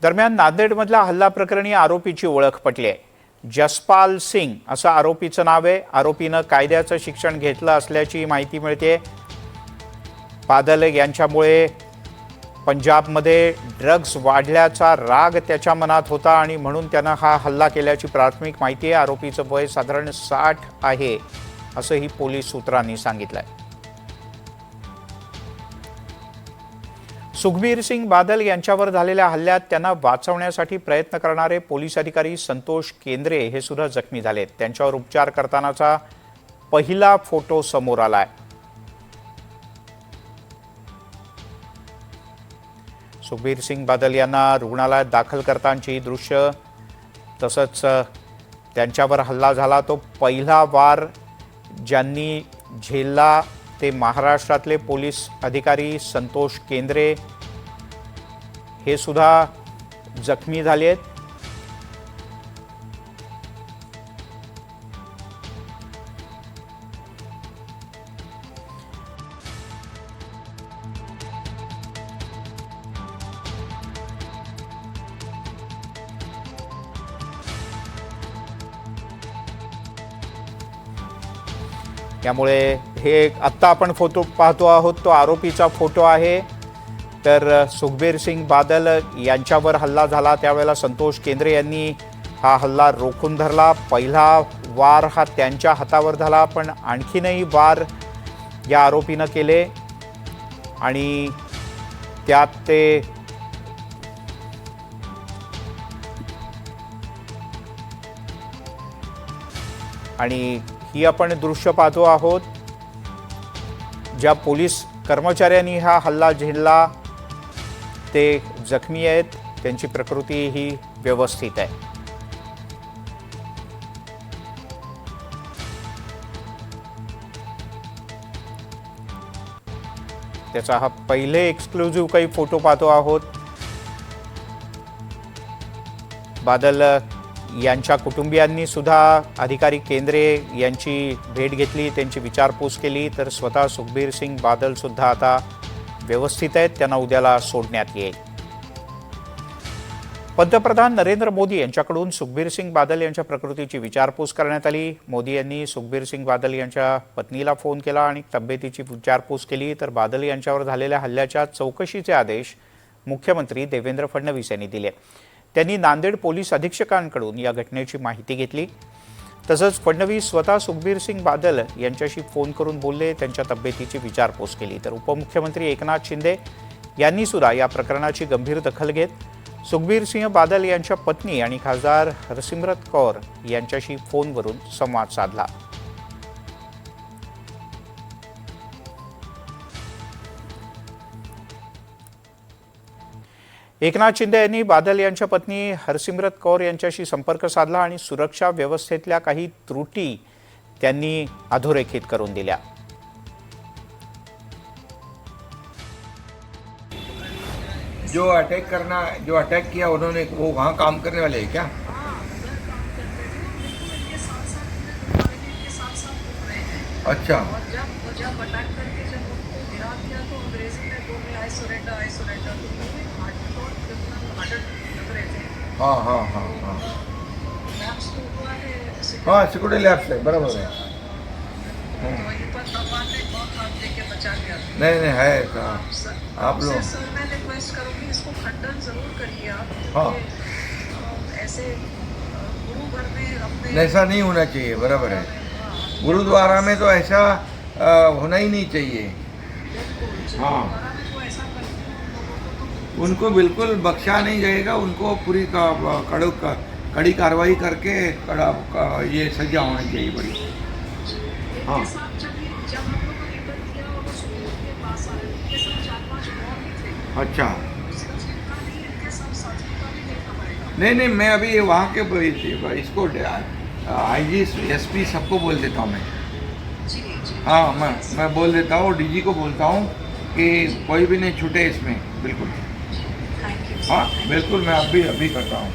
दरम्यान नांदेडमधल्या हल्ला प्रकरणी आरोपीची ओळख पटली आहे. जसपाल सिंग असं आरोपीचं नाव आहे. आरोपीनं कायद्याचं शिक्षण घेतलं असल्याची माहिती मिळते. बादल यांच्यामुळे पंजाबमध्ये ड्रग्ज वाढल्याचा राग त्याच्या मनात होता आणि म्हणून त्यानं हा हल्ला केल्याची प्राथमिक माहिती आहे. आरोपीचं वय साधारण 60 आहे असंही पोलीस सूत्रांनी सांगितलंय. सुखबीर सिंग बादल यांच्यावर झालेल्या हल्ल्यात त्यांना वाचवण्यासाठी प्रयत्न करणारे पोलीस अधिकारी संतोष केंद्रे हे सुद्धा जखमी झालेत. त्यांच्यावर उपचार करतानाचा पहिला फोटो समोर आलाय. सुखबीर सिंग बादल यांना रुग्णालयात दाखल करतानाची दृश्य, तसंच त्यांच्यावर हल्ला झाला तो पहिला वार ज्यांनी झेलला ते महाराष्ट्रातले पोलीस अधिकारी संतोष केंद्रे हे सुद्धा जखमी झाले आहेत. त्यामुळे हे आत्ता आपण फोटो पाहतो आहोत तो आरोपीचा फोटो आहे. तर सुखबीर सिंग बादल यांच्यावर हल्ला झाला त्यावेळेला संतोष केंद्रे यांनी हा हल्ला रोखून धरला. पहिला वार हा त्यांच्या हातावर झाला, पण आणखीनही वार या आरोपीनं केले आणि त्यात ते आणि ही आपण दृश्य पाहतो आहोत. ज्या पोलीस कर्मचाऱ्यांनी हा हल्ला झेलला ते जखमी आहेत. त्यांची प्रकृती ही व्यवस्थित आहे. त्याचा हा पहिले एक्सक्लुझिव्ह काही फोटो पाहतो आहोत. बादल यांच्या कुटुंबियांनी सुद्धा अधिकारी केंद्रे यांची भेट घेतली, त्यांची विचारपूस केली. तर स्वतः सुखबीर सिंग बादल सुद्धा आता व्यवस्थित आहेत. त्यांना उद्याला सोडण्यात येईल. पंतप्रधान नरेंद्र मोदी यांच्याकडून सुखबीर सिंग बादल यांच्या प्रकृतीची विचारपूस करण्यात आली. मोदी यांनी सुखबीर सिंग बादल यांच्या पत्नीला फोन केला आणि तब्येतीची विचारपूस केली. तर बादल यांच्यावर झालेल्या हल्ल्याच्या चौकशीचे आदेश मुख्यमंत्री देवेंद्र फडणवीस यांनी दिले. त्यांनी नांदेड पोलीस अधीक्षकांकडून या घटनेची माहिती घेतली. तसंच फडणवीस स्वतः सुखबीर सिंग बादल यांच्याशी फोन करून बोलले, त्यांच्या तब्येतीची विचारपूस केली. तर उपमुख्यमंत्री एकनाथ शिंदे यांनी सुद्धा या प्रकरणाची गंभीर दखल घेत सुखबीर सिंह बादल यांच्या पत्नी आणि खासदार हरसिमरत कौर यांच्याशी फोनवरून संवाद साधला. एकनाथ शिंदे यांनी बादल यांच्या पत्नी हरसिमरत कौर यांच्याशी संपर्क साधला आणि सुरक्षा व्यवस्थेतल्या काही त्रुटी त्यांनी अधोरेखित करून दिल्या. जो अटैक किया उन्होंने, वो वहाँ काम करने वाले हैं क्या? अच्छा, हाँ हाँ हाँ हाँ हाँ सिक्योरिटी लैब्स है, बराबर है. नहीं नहीं है आप लोग. मैं रिक्वेस्ट करूंगी इसको खंडन जरूर करिए आप. हाँ, ऐसे गुरु घर में अपने ऐसा नहीं होना चाहिए, बराबर है. गुरुद्वारा में तो ऐसा होना ही नहीं चाहिए. हाँ, उनको बिल्कुल बख्शा नहीं जाएगा. उनको पूरी कड़ी कार्रवाई करके ये सजा होनी चाहिए बड़ी. हाँ, अच्छा. नहीं नहीं, मैं अभी वहाँ के इसको IG SP सबको बोल देता हूँ मैं. हाँ, मैं बोल देता हूँ, DG को बोलता हूँ कि कोई भी नहीं छूटे इसमें. बिल्कुल. हाँ बिल्कुल, मैं अभी करता हूँ.